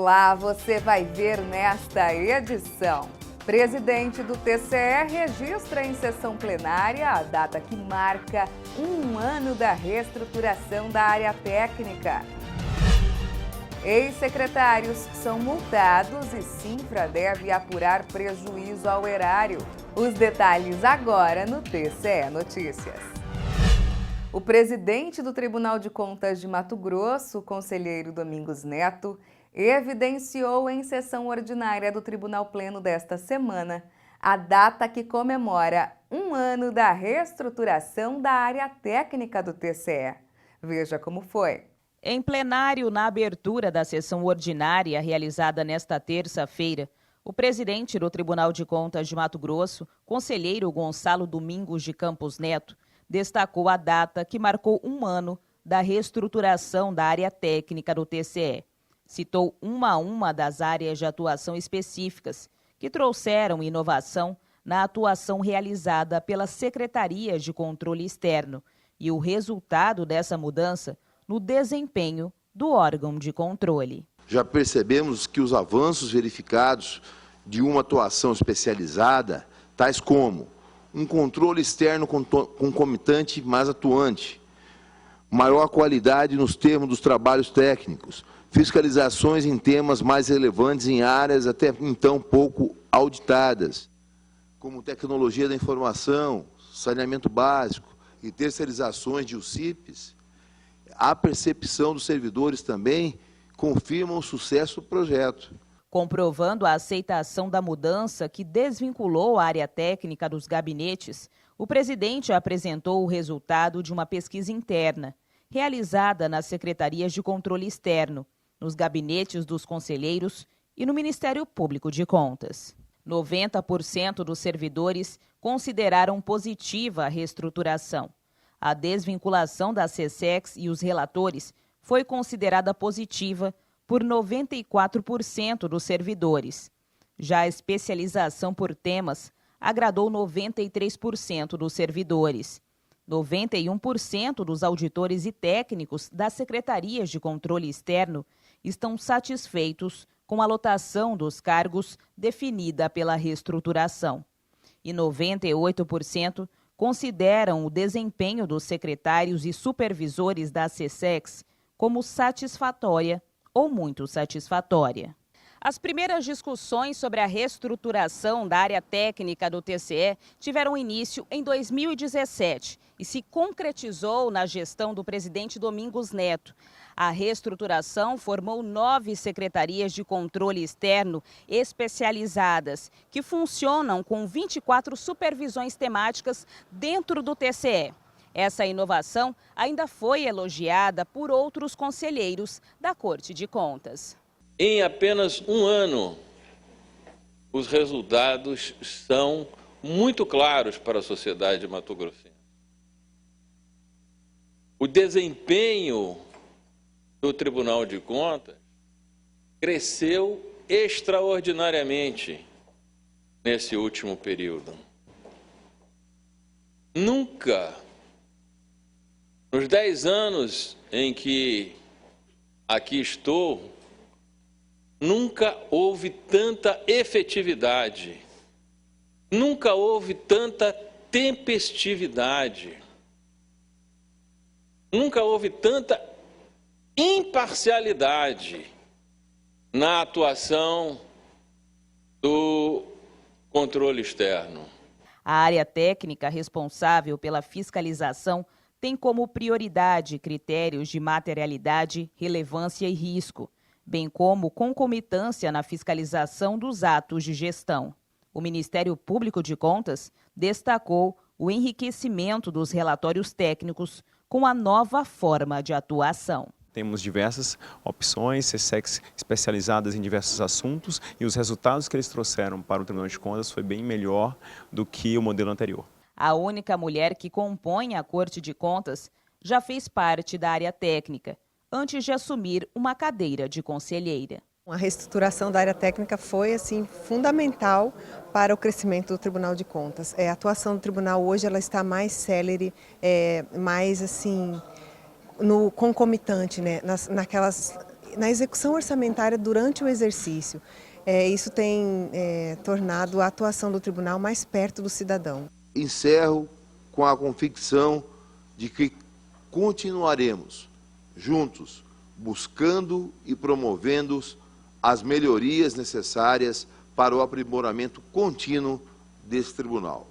Olá, você vai ver nesta edição. Presidente do TCE registra em sessão plenária a data que marca 1 ano da reestruturação da área técnica. Ex-secretários são multados e Sinfra deve apurar prejuízo ao erário. Os detalhes agora no TCE Notícias. O presidente do Tribunal de Contas de Mato Grosso, conselheiro Domingos Neto, evidenciou em sessão ordinária do Tribunal Pleno desta semana a data que comemora 1 ano da reestruturação da área técnica do TCE. Veja como foi. Em plenário, na abertura da sessão ordinária realizada nesta terça-feira, o presidente do Tribunal de Contas de Mato Grosso, conselheiro Gonçalo Domingos de Campos Neto, destacou a data que marcou 1 ano da reestruturação da área técnica do TCE. Citou uma a uma das áreas de atuação específicas que trouxeram inovação na atuação realizada pelas secretarias de controle externo e o resultado dessa mudança no desempenho do órgão de controle. Já percebemos que os avanços verificados de uma atuação especializada, tais como um controle externo concomitante mais atuante, maior qualidade nos termos dos trabalhos técnicos, fiscalizações em temas mais relevantes em áreas até então pouco auditadas, como tecnologia da informação, saneamento básico e terceirizações de UCIPs. A percepção dos servidores também confirma o sucesso do projeto. Comprovando a aceitação da mudança que desvinculou a área técnica dos gabinetes, o presidente apresentou o resultado de uma pesquisa interna, realizada nas secretarias de controle externo, nos gabinetes dos conselheiros e no Ministério Público de Contas. 90% dos servidores consideraram positiva a reestruturação. A desvinculação da SESEX e os relatores foi considerada positiva por 94% dos servidores. Já a especialização por temas agradou 93% dos servidores. 91% dos auditores e técnicos das secretarias de controle externo estão satisfeitos com a lotação dos cargos definida pela reestruturação. E 98% consideram o desempenho dos secretários e supervisores da SESEX como satisfatória ou muito satisfatória. As primeiras discussões sobre a reestruturação da área técnica do TCE tiveram início em 2017 e se concretizou na gestão do presidente Domingos Neto. A reestruturação formou 9 secretarias de controle externo especializadas, que funcionam com 24 supervisões temáticas dentro do TCE. Essa inovação ainda foi elogiada por outros conselheiros da Corte de Contas. Em apenas 1 ano, os resultados são muito claros para a sociedade mato-grossense. O desempenho do Tribunal de Contas cresceu extraordinariamente nesse último período. Nunca, nos 10 anos em que aqui estou, nunca houve tanta efetividade, nunca houve tanta tempestividade, nunca houve tanta imparcialidade na atuação do controle externo. A área técnica responsável pela fiscalização tem como prioridade critérios de materialidade, relevância e risco, bem como concomitância na fiscalização dos atos de gestão. O Ministério Público de Contas destacou o enriquecimento dos relatórios técnicos com a nova forma de atuação. Temos diversas opções, SESEX especializadas em diversos assuntos e os resultados que eles trouxeram para o Tribunal de Contas foi bem melhor do que o modelo anterior. A única mulher que compõe a Corte de Contas já fez parte da área técnica, antes de assumir uma cadeira de conselheira. A reestruturação da área técnica foi fundamental para o crescimento do Tribunal de Contas. A atuação do tribunal hoje ela está mais célere, mais no concomitante, né? Naquelas Na execução orçamentária durante o exercício. Isso tem tornado a atuação do tribunal mais perto do cidadão. Encerro com a convicção de que continuaremos juntos, buscando e promovendo as melhorias necessárias para o aprimoramento contínuo desse tribunal.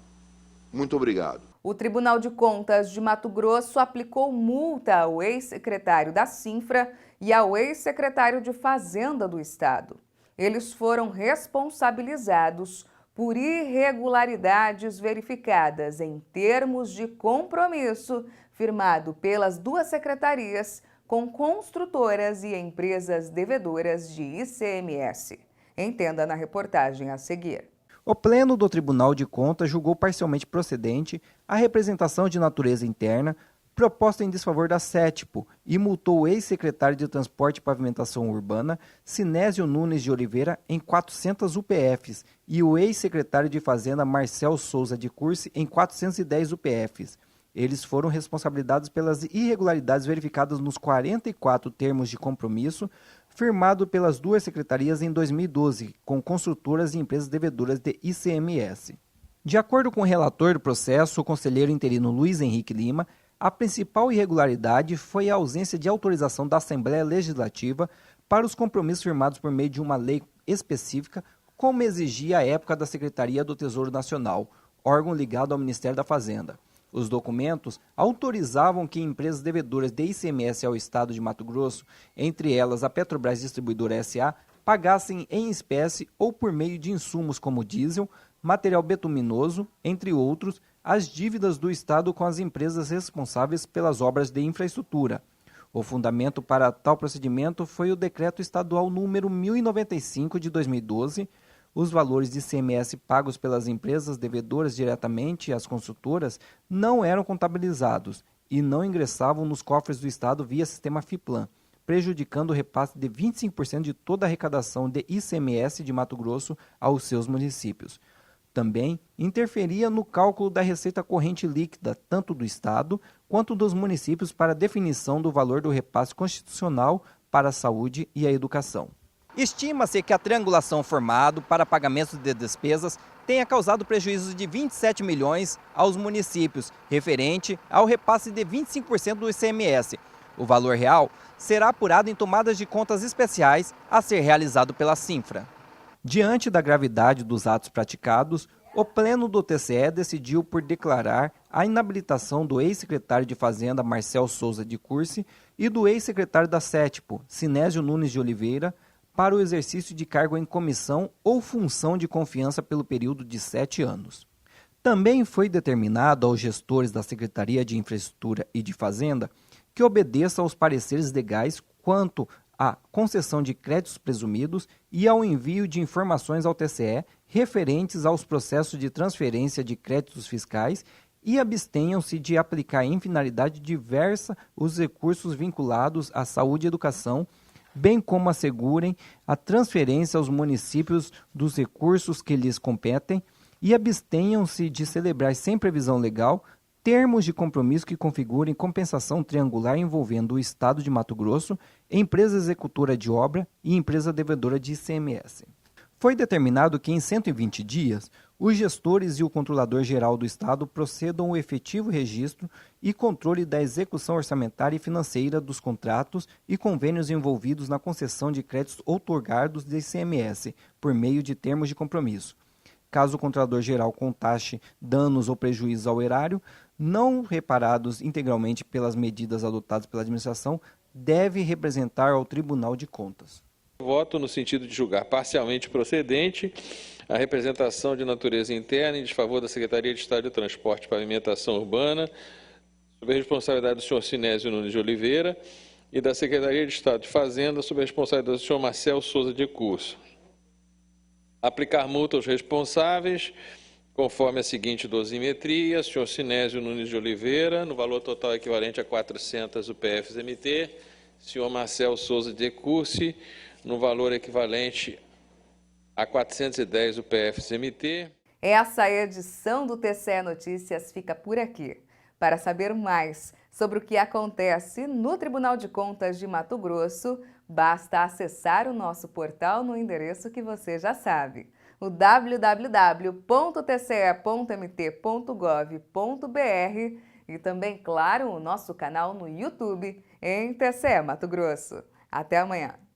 Muito obrigado. O Tribunal de Contas de Mato Grosso aplicou multa ao ex-secretário da Cinfra e ao ex-secretário de Fazenda do Estado. Eles foram responsabilizados por irregularidades verificadas em termos de compromisso firmado pelas duas secretarias com construtoras e empresas devedoras de ICMS. Entenda na reportagem a seguir. O Pleno do Tribunal de Contas julgou parcialmente procedente a representação de natureza interna proposta em desfavor da CETPO e multou o ex-secretário de Transporte e Pavimentação Urbana, Sinésio Nunes de Oliveira, em 400 UPFs e o ex-secretário de Fazenda, Marcel Souza de Cursi, em 410 UPFs. Eles foram responsabilizados pelas irregularidades verificadas nos 44 termos de compromisso firmado pelas duas secretarias em 2012, com construtoras e empresas devedoras de ICMS. De acordo com o relator do processo, o conselheiro interino Luiz Henrique Lima, a principal irregularidade foi a ausência de autorização da Assembleia Legislativa para os compromissos firmados por meio de uma lei específica, como exigia a época da Secretaria do Tesouro Nacional, órgão ligado ao Ministério da Fazenda. Os documentos autorizavam que empresas devedoras de ICMS ao Estado de Mato Grosso, entre elas a Petrobras Distribuidora S.A., pagassem em espécie ou por meio de insumos como diesel, material betuminoso, entre outros, as dívidas do Estado com as empresas responsáveis pelas obras de infraestrutura. O fundamento para tal procedimento foi o Decreto Estadual número 1095 de 2012. Os valores de ICMS pagos pelas empresas devedoras diretamente às construtoras não eram contabilizados e não ingressavam nos cofres do Estado via sistema FIPLAN, prejudicando o repasse de 25% de toda a arrecadação de ICMS de Mato Grosso aos seus municípios. Também interferia no cálculo da receita corrente líquida, tanto do Estado quanto dos municípios, para a definição do valor do repasse constitucional para a saúde e a educação. Estima-se que a triangulação formada para pagamentos de despesas tenha causado prejuízos de 27 milhões aos municípios, referente ao repasse de 25% do ICMS. O valor real será apurado em tomadas de contas especiais a ser realizado pela Cinfra. Diante da gravidade dos atos praticados, o Pleno do TCE decidiu por declarar a inabilitação do ex-secretário de Fazenda, Marcel Souza de Cursi, e do ex-secretário da CETPO, Sinésio Nunes de Oliveira, para o exercício de cargo em comissão ou função de confiança pelo período de 7 anos. Também foi determinado aos gestores da Secretaria de Infraestrutura e de Fazenda que obedeça aos pareceres legais quanto à concessão de créditos presumidos e ao envio de informações ao TCE referentes aos processos de transferência de créditos fiscais e abstenham-se de aplicar em finalidade diversa os recursos vinculados à saúde e educação, bem como assegurem a transferência aos municípios dos recursos que lhes competem e abstenham-se de celebrar sem previsão legal termos de compromisso que configurem compensação triangular envolvendo o Estado de Mato Grosso, empresa executora de obra e empresa devedora de ICMS. Foi determinado que em 120 dias, os gestores e o controlador-geral do Estado procedam ao efetivo registro e controle da execução orçamentária e financeira dos contratos e convênios envolvidos na concessão de créditos outorgados de ICMS, por meio de termos de compromisso. Caso o controlador-geral contate danos ou prejuízos ao erário, não reparados integralmente pelas medidas adotadas pela administração, deve representar ao Tribunal de Contas. Voto no sentido de julgar parcialmente procedente a representação de natureza interna em desfavor da Secretaria de Estado de Transporte e Pavimentação Urbana, sob a responsabilidade do senhor Sinésio Nunes de Oliveira, e da Secretaria de Estado de Fazenda, sob a responsabilidade do senhor Marcel Souza de Cursi. Aplicar multa aos responsáveis, conforme a seguinte dosimetria: senhor Sinésio Nunes de Oliveira, no valor total equivalente a 400 UPFs-MT, senhor Marcel Souza de Cursi, no valor equivalente a 410 UPFs-MT. Essa edição do TCE Notícias fica por aqui. Para saber mais sobre o que acontece no Tribunal de Contas de Mato Grosso, Basta acessar o nosso portal no endereço que você já sabe, o www.tce.mt.gov.br e também, claro, o nosso canal no YouTube em TCE Mato Grosso. Até amanhã!